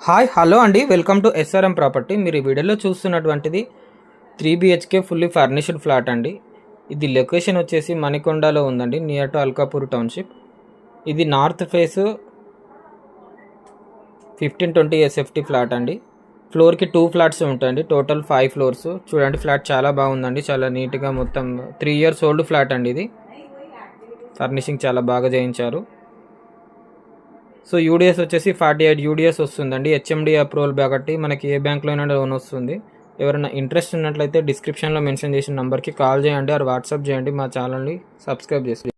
Hi hello అండి, welcome to SRM property. మీరు ఈ వీడియోలో చూస్తున్నటువంటిది 3 BHK ఫుల్లీ ఫర్నిష్డ్ ఫ్లాట్ అండి. ఇది లొకేషన్ వచ్చేసి మణికొండలో ఉందండి, నియర్ టు అల్కాపూర్ టౌన్షిప్. ఇది నార్త్ ఫేస్ 1520 SFT ఫ్లాట్ అండి. ఫ్లోర్కి 2 ఫ్లాట్స్ ఉంటాయండి, టోటల్ 5 ఫ్లోర్స్. చూడండి, ఫ్లాట్ చాలా బాగుందండి, చాలా నీట్గా, మొత్తం 3 years ఓల్డ్ ఫ్లాట్ అండి. ఇది ఫర్నిషింగ్ చాలా బాగా చేయించారు. సో యూడిఎస్ వచ్చేసి 48 యూడిఎస్ వస్తుందండి. హెచ్ఎండి అప్రూవల్ కాబట్టి మనకి ఏ బ్యాంక్లో అయినా లోన్ వస్తుంది. ఎవరైనా ఇంట్రెస్ట్ ఉన్నట్లయితే డిస్క్రిప్షన్లో మెన్షన్ చేసిన నెంబర్కి కాల్ చేయండి, ఆర్ వాట్సాప్ చేయండి. మా ఛానల్ని సబ్స్క్రైబ్ చేసి